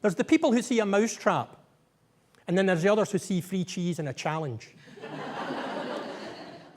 There's the people who see a mousetrap, and then there's the others who see free cheese and a challenge.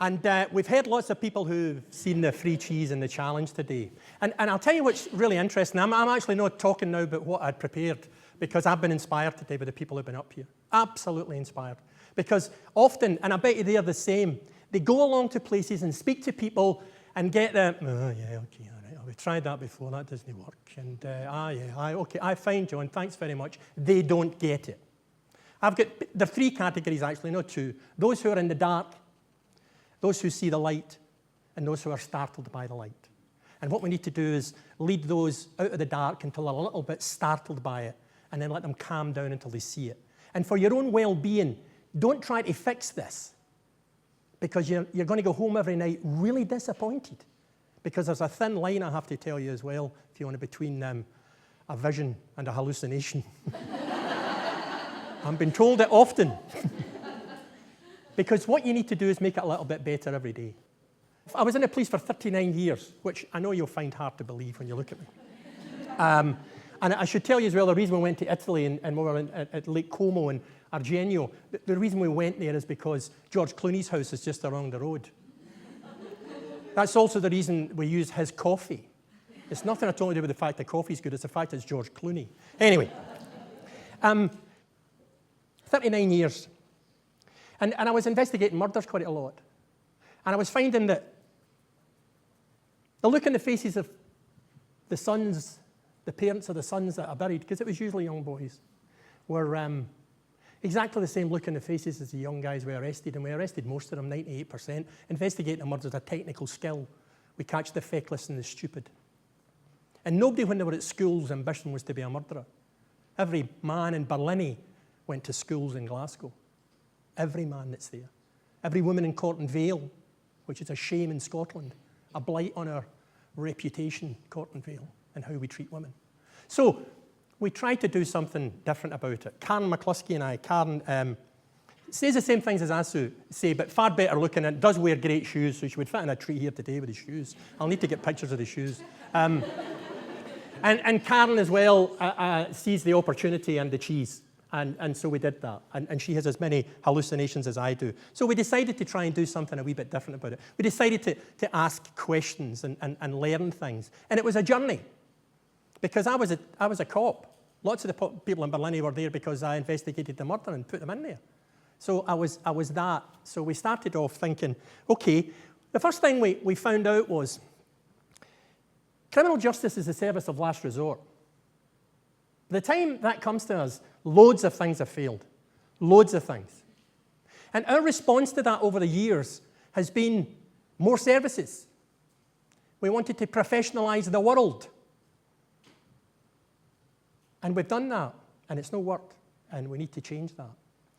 And we've heard lots of people who've seen the free cheese and the challenge today. And I'll tell you what's really interesting. I'm actually not talking now about what I'd prepared, because I've been inspired today by the people who've been up here. Absolutely inspired. Because often, and I bet you they're the same, they go along to places and speak to people and get the, oh yeah, okay, all right, we've tried that before, that doesn't work. And okay, fine, John, thanks very much. They don't get it. I've got the three categories actually, not two. Those who are in the dark, those who see the light, and those who are startled by the light. And what we need to do is lead those out of the dark until they're a little bit startled by it, and then let them calm down until they see it. And for your own well-being, don't try to fix this, because you're going to go home every night really disappointed. Because there's a thin line, I have to tell you as well, if you want to, between a vision and a hallucination. I've been told it often. Because what you need to do is make it a little bit better every day. I was in the police for 39 years, which I know you'll find hard to believe when you look at me. And I should tell you as well, the reason we went to Italy and we were at Lake Como and Argenio, the reason we went there is because George Clooney's house is just around the road. That's also the reason we use his coffee. It's nothing at all to do with the fact that coffee's good, it's the fact it's George Clooney. Anyway, 39 years. And I was investigating murders quite a lot. And I was finding that the look in the faces of the sons, the parents of the sons that are buried, because it was usually young boys, were exactly the same look in the faces as the young guys we arrested. And we arrested most of them, 98%. Investigating a murder is a technical skill. We catch the feckless and the stupid. And nobody, when they were at school's ambition was to be a murderer. Every man in Berlin went to schools in Glasgow. Every man that's there. Every woman in Corton Vale, which is a shame in Scotland, a blight on our reputation, Corton Vale, and how we treat women. So we tried to do something different about it. Karyn McCluskey and I, Karyn says the same things as I say, but far better looking, and does wear great shoes, so she would fit in a tree here today with the shoes. I'll need to get pictures of the shoes. And Karyn as well sees the opportunity and the cheese. And so we did that. And she has as many hallucinations as I do. So we decided to try and do something a wee bit different about it. We decided to ask questions and learn things. And it was a journey. Because I was a cop. Lots of the people in Berlin were there because I investigated the murder and put them in there. So I was that. So we started off thinking, okay, the first thing we found out was criminal justice is a service of last resort. By the time that comes to us, loads of things have failed. Loads of things. And our response to that over the years has been more services. We wanted to professionalize the world. And we've done that, and it's not worked, and we need to change that.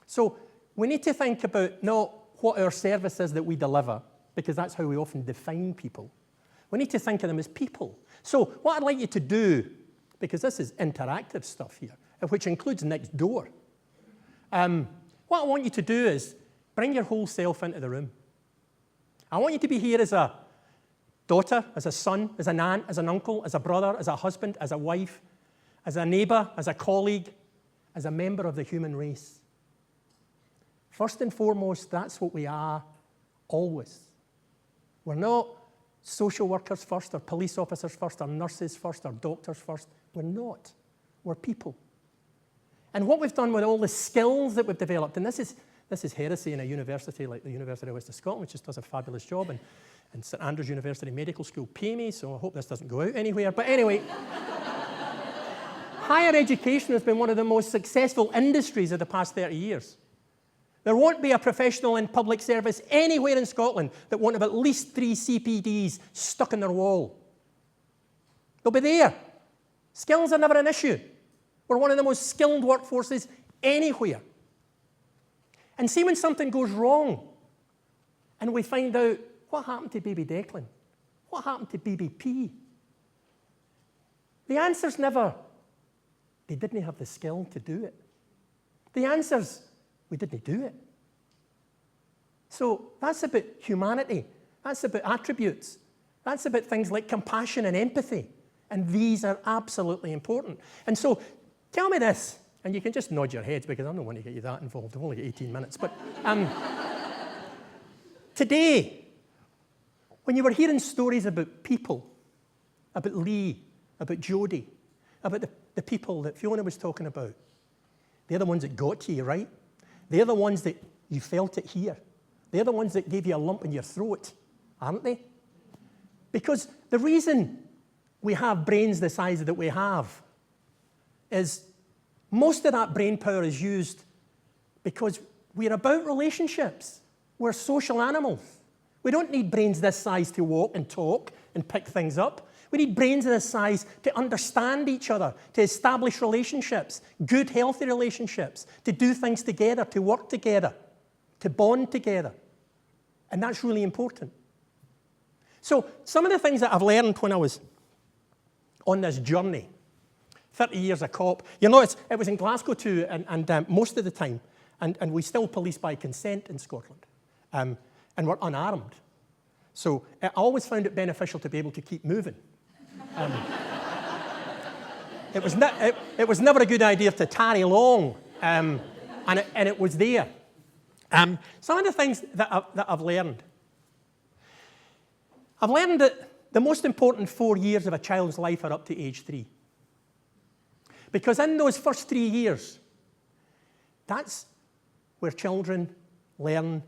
So we need to think about not what our service is that we deliver, because that's how we often define people. We need to think of them as people. So what I'd like you to do, because this is interactive stuff here, which includes next door. What I want you to do is bring your whole self into the room. I want you to be here as a daughter, as a son, as an aunt, as an uncle, as a brother, as a husband, as a wife, as a neighbor, as a colleague, as a member of the human race. First and foremost, that's what we are always. We're not social workers first, or police officers first, or nurses first, or doctors first. We're not. We're people. And what we've done with all the skills that we've developed, and this is heresy in a university like the University of Western Scotland, which just does a fabulous job, and St Andrews University Medical School pay me, so I hope this doesn't go out anywhere. But anyway, higher education has been one of the most successful industries of the past 30 years. There won't be a professional in public service anywhere in Scotland that won't have at least 3 CPDs stuck in their wall. They'll be there. Skills are never an issue. We're one of the most skilled workforces anywhere. And see when something goes wrong and we find out what happened to baby Declan? What happened to baby P? The answer's never, they didn't have the skill to do it. The answer's, we didn't do it. So that's about humanity. That's about attributes. That's about things like compassion and empathy. And these are absolutely important. And so tell me this, and you can just nod your heads because I don't want to get you that involved. I've only got 18 minutes. But today, when you were hearing stories about people, about Lee, about Jodie, about the people that Fiona was talking about, they're the ones that got to you, right? They're the ones that you felt it here. They're the ones that gave you a lump in your throat, aren't they? Because the reason we have brains the size that we have is most of that brain power is used because we're about relationships. We're social animals. We don't need brains this size to walk and talk and pick things up. We need brains this size to understand each other, to establish relationships, good, healthy relationships, to do things together, to work together, to bond together. And that's really important. So some of the things that I've learned when I was on this journey, 30 years a cop, you know, it was in Glasgow too, and most of the time, and we still police by consent in Scotland, and we're unarmed. So I always found it beneficial to be able to keep moving. It was never a good idea to tarry long, and it was there. Some of the things that I've learned. I've learned that the most important 4 years of a child's life are up to age 3. Because in those first 3 years, that's where children learn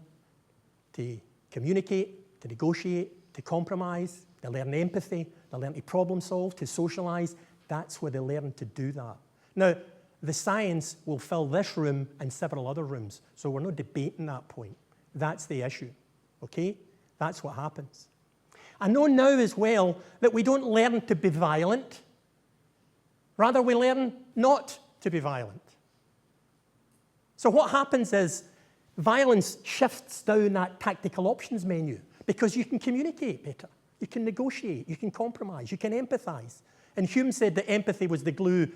to communicate, to negotiate, to compromise. They learn empathy. They learn to problem solve, to socialize. That's where they learn to do that. Now, the science will fill this room and several other rooms, so we're not debating that point. That's the issue, okay? That's what happens. I know now as well that we don't learn to be violent. Rather, we learn not to be violent. So what happens is violence shifts down that tactical options menu because you can communicate better. You can negotiate, you can compromise, you can empathize. And Hume said that empathy was the glue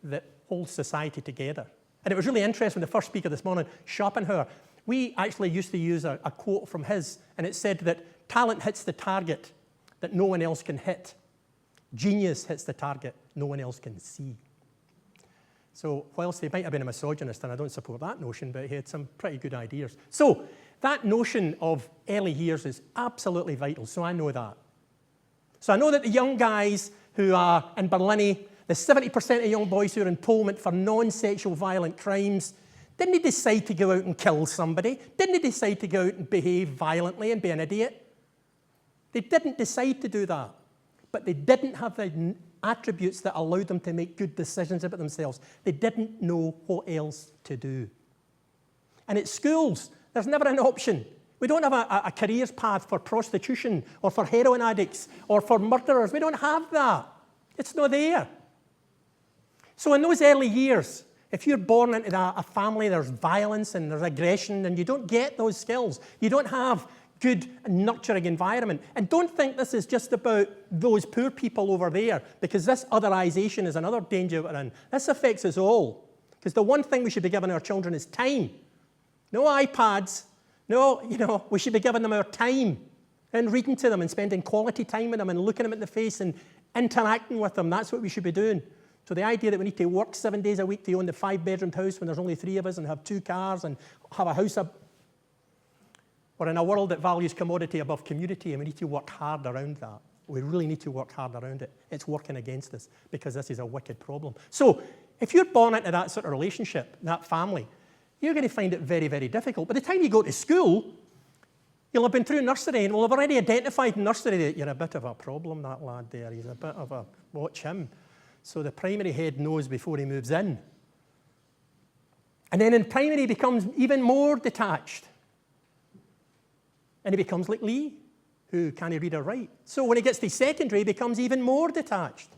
that holds society together. And it was really interesting, the first speaker this morning, Schopenhauer, we actually used to use a quote from his, and it said that talent hits the target that no one else can hit. Genius hits the target no one else can see. So whilst he might have been a misogynist, and I don't support that notion, but he had some pretty good ideas. So that notion of early years is absolutely vital, so I know that. So I know that the young guys who are in Berlin, the 70% of young boys who are in Poland for non-sexual violent crimes, didn't they decide to go out and kill somebody? Didn't they decide to go out and behave violently and be an idiot? They didn't decide to do that, but they didn't have the attributes that allowed them to make good decisions about themselves. They didn't know what else to do. And at schools, there's never an option. We don't have a careers path for prostitution or for heroin addicts or for murderers. We don't have that. It's not there. So in those early years, if you're born into a family, there's violence and there's aggression, and you don't get those skills. You don't have good nurturing environment. And don't think this is just about those poor people over there, because this otherization is another danger we're in. This affects us all. Because the one thing we should be giving our children is time. No iPads. No, we should be giving them our time and reading to them and spending quality time with them and looking them in the face and interacting with them. That's what we should be doing. So the idea that we need to work 7 days a week to own the 5-bedroom house when there's only 3 of us and have 2 cars and have a house up. We're in a world that values commodity above community, and we need to work hard around that. We really need to work hard around it. It's working against us because this is a wicked problem. So if you're born into that sort of relationship, that family, you're going to find it very, very difficult. By the time you go to school, you'll have been through nursery and we'll have already identified in nursery that you're a bit of a problem, that lad there. He's a bit of a, watch him. So the primary head knows before he moves in. And then in primary he becomes even more detached. And he becomes like Lee, who can't read or write. So when he gets to secondary, he becomes even more detached.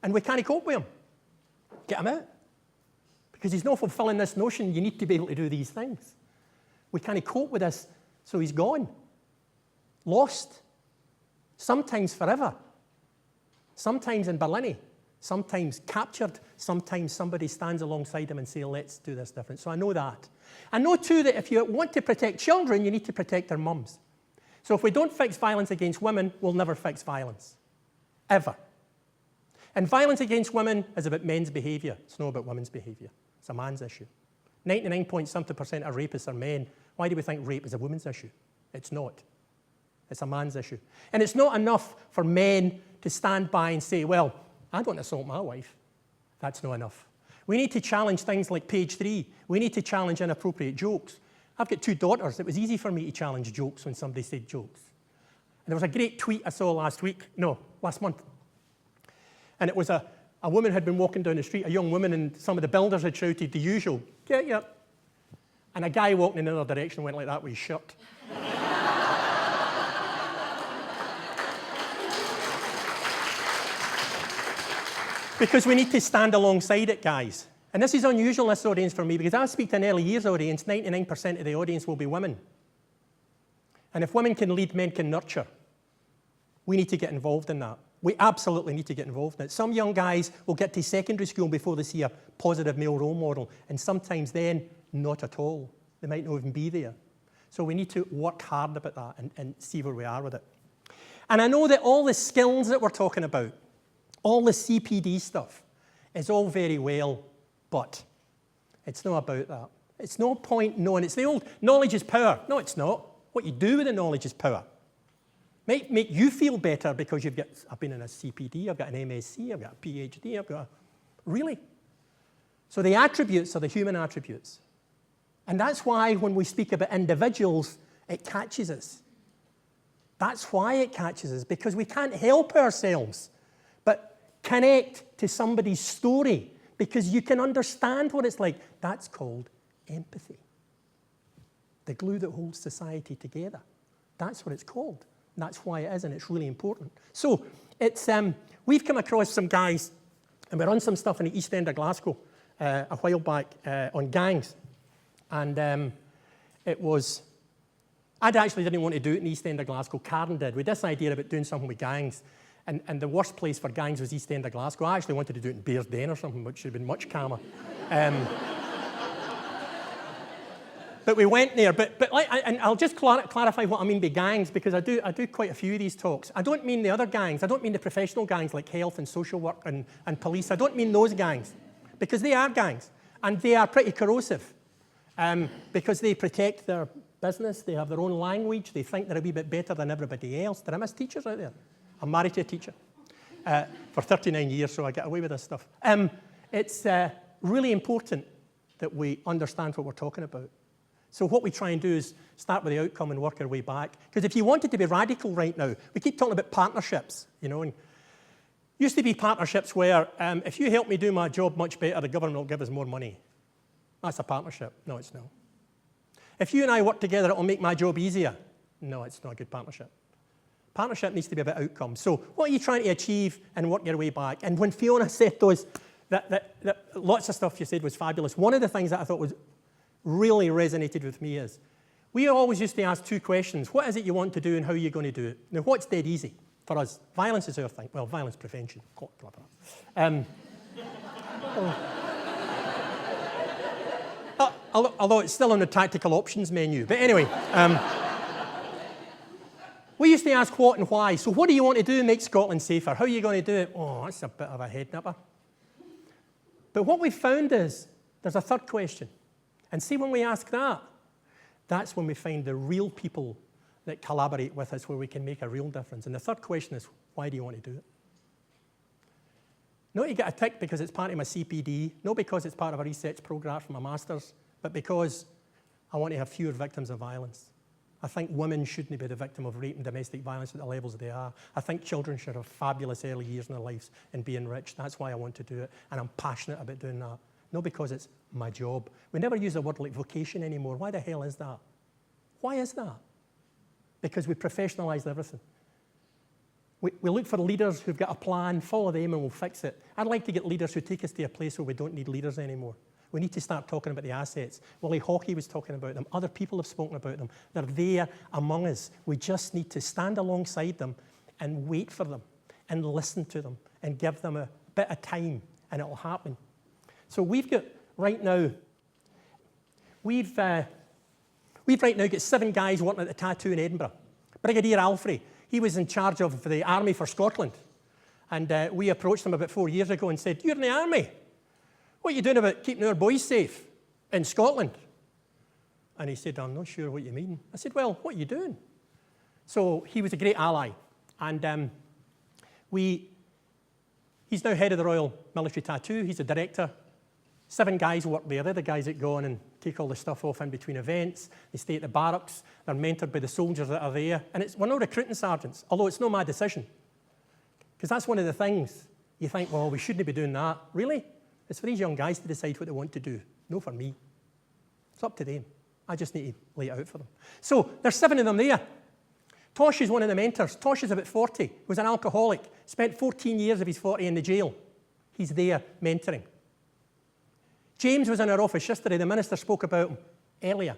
And we can't cope with him. Get him out. Because he's not fulfilling this notion, you need to be able to do these things. We can't cope with this, so he's gone. Lost. Sometimes forever. Sometimes in Berlin. Sometimes captured. Sometimes somebody stands alongside him and says, let's do this different. So I know that. I know too that if you want to protect children, you need to protect their mums. So if we don't fix violence against women, we'll never fix violence. Ever. And violence against women is about men's behaviour. It's not about women's behaviour. It's a man's issue. 99.something% of rapists are men. Why do we think rape is a woman's issue? It's not. It's a man's issue. And it's not enough for men to stand by and say, well, I don't assault my wife. That's not enough. We need to challenge things like page 3. We need to challenge inappropriate jokes. I've got 2 daughters. It was easy for me to challenge jokes when somebody said jokes. And there was a great tweet I saw last month. And it was a woman had been walking down the street, a young woman, and some of the builders had shouted the usual, get ya. And a guy walking in the other direction went like that with his shirt. Because we need to stand alongside it, guys. And this is unusual, this audience, for me, because I speak to an early years audience. 99% of the audience will be women. And if women can lead, men can nurture. We need to get involved in that. We absolutely need to get involved in it. Some young guys will get to secondary school before they see a positive male role model, and sometimes then, not at all. They might not even be there. So we need to work hard about that and see where we are with it. And I know that all the skills that we're talking about, all the CPD stuff, is all very well, but it's not about that. It's no point knowing. It's the old knowledge is power. No, it's not. What you do with the knowledge is power. Make you feel better because I've been in a CPD, I've got an MSc, I've got a PhD, really? So the attributes are the human attributes. And that's why when we speak about individuals, it catches us. That's why it catches us, because we can't help ourselves but connect to somebody's story, because you can understand what it's like. That's called empathy. The glue that holds society together. That's what it's called. That's why it is, and it's really important. So it's we've come across some guys, and we run some stuff in the East End of Glasgow a while back on gangs. And it was, I actually didn't want to do it in the East End of Glasgow. Karyn did. We had this idea about doing something with gangs. And the worst place for gangs was East End of Glasgow. I actually wanted to do it in Bears Den or something, which would have been much calmer. But we went there. But and I'll just clarify what I mean by gangs, because I do quite a few of these talks. I don't mean the other gangs. I don't mean the professional gangs like health and social work and police. I don't mean those gangs, because they are gangs. And they are pretty corrosive, because they protect their business. They have their own language. They think they're a wee bit better than everybody else. Did I miss teachers out there? I'm married to a teacher for 39 years, so I get away with this stuff. It's really important that we understand what we're talking about. So what we try and do is start with the outcome and work our way back. Because if you wanted to be radical right now, we keep talking about partnerships, and used to be partnerships where if you help me do my job much better, the government will give us more money. That's a partnership. No, it's not. If you and I work together, it will make my job easier. No, it's not a good partnership. Partnership needs to be about outcomes. So what are you trying to achieve and work your way back? And when Fiona said those, that lots of stuff you said was fabulous. One of the things that I thought was really resonated with me is, we always used to ask 2 questions. What is it you want to do and how are you going to do it? Now, what's dead easy for us? Violence is our thing. Well, violence prevention. Although it's still on the tactical options menu. But anyway. We used to ask what and why. So what do you want to do to make Scotland safer? How are you going to do it? Oh, that's a bit of a head nipper. But what we've found is there's a third question. And see, when we ask that, that's when we find the real people that collaborate with us, where we can make a real difference. And the third question is, why do you want to do it? Not to get a tick because it's part of my CPD, not because it's part of a research programme for my master's, but because I want to have fewer victims of violence. I think women shouldn't be the victim of rape and domestic violence at the levels they are. I think children should have fabulous early years in their lives and be enriched. That's why I want to do it, and I'm passionate about doing that. Not because it's my job. We never use a word like vocation anymore. Why the hell is that? Why is that? Because we professionalised everything. We look for leaders who've got a plan, follow them and we'll fix it. I'd like to get leaders who take us to a place where we don't need leaders anymore. We need to start talking about the assets. Willie Hawkey was talking about them. Other people have spoken about them. They're there among us. We just need to stand alongside them and wait for them and listen to them and give them a bit of time, and it'll happen. So we've got right now, we've right now got 7 guys working at the tattoo in Edinburgh. Brigadier Alfrey, he was in charge of the Army for Scotland. And we approached him about 4 years ago and said, "You're in the army. What are you doing about keeping our boys safe in Scotland?" And he said, "I'm not sure what you mean." I said, "Well, what are you doing?" So he was a great ally. And he's now head of the Royal Military Tattoo. He's a director. 7 guys work there. They're the guys that go on and take all the stuff off in between events. They stay at the barracks. They're mentored by the soldiers that are there. And we're not recruiting sergeants, although it's not my decision. Because that's one of the things you think, well, we shouldn't be doing that. Really? It's for these young guys to decide what they want to do. No for me. It's up to them. I just need to lay it out for them. So there's 7 of them there. Tosh is one of the mentors. Tosh is about 40, was an alcoholic, spent 14 years of his 40 in the jail. He's there mentoring. James was in our office yesterday. The minister spoke about him earlier.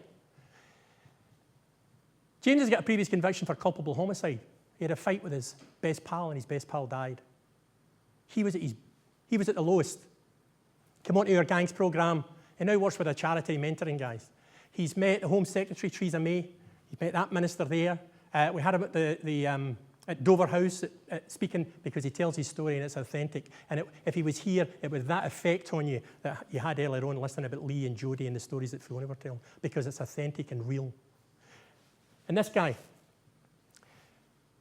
James has got a previous conviction for culpable homicide. He had a fight with his best pal, and his best pal died. He was at the lowest. Came onto our gangs programme, and now works with a charity mentoring guys. He's met the Home Secretary, Theresa May. He's met that minister there. We had him at Dover House speaking, because he tells his story and it's authentic. And if he was here, it was that effect on you that you had earlier on listening about Lee and Jodie and the stories that Fiona were telling, because it's authentic and real. And this guy,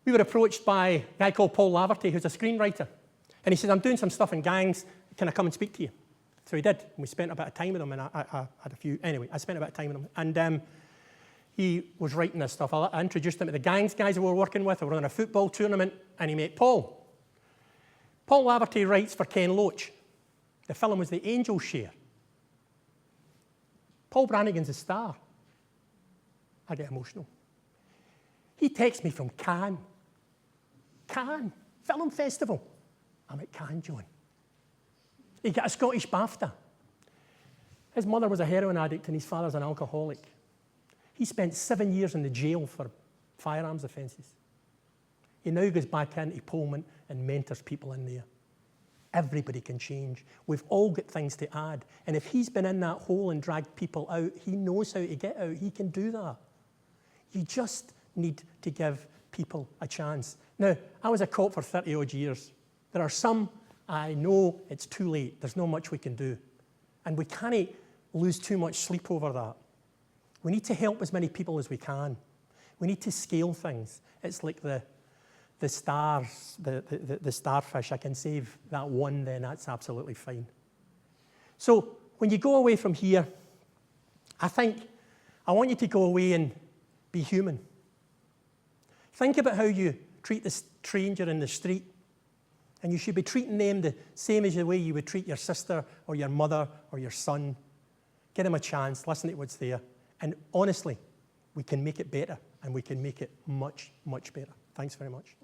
we were approached by a guy called Paul Laverty, who's a screenwriter. And he said, "I'm doing some stuff in gangs. Can I come and speak to you?" So he did. And we spent a bit of time with him, and I had a few. Anyway, I spent a bit of time with him. And he was writing this stuff. I introduced him to the gangs guys that we were working with. We were on a football tournament, and he met Paul. Paul Laverty writes for Ken Loach. The film was The Angel Share. Paul Brannigan's a star. I get emotional. He texts me from Cannes. Cannes Film Festival. I'm at Cannes, John. He got a Scottish BAFTA. His mother was a heroin addict, and his father's an alcoholic. He spent 7 years in the jail for firearms offences. He now goes back into Pullman and mentors people in there. Everybody can change. We've all got things to add. And if he's been in that hole and dragged people out, he knows how to get out. He can do that. You just need to give people a chance. Now, I was a cop for 30-odd years. There are some, I know it's too late. There's not much we can do. And we can't lose too much sleep over that. We need to help as many people as we can. We need to scale things. It's like the stars, the starfish. I can save that one, then that's absolutely fine. So when you go away from here, I want you to go away and be human. Think about how you treat the stranger in the street. And you should be treating them the same as the way you would treat your sister or your mother or your son. Give them a chance. Listen to what's there. And honestly, we can make it better, and we can make it much, much better. Thanks very much.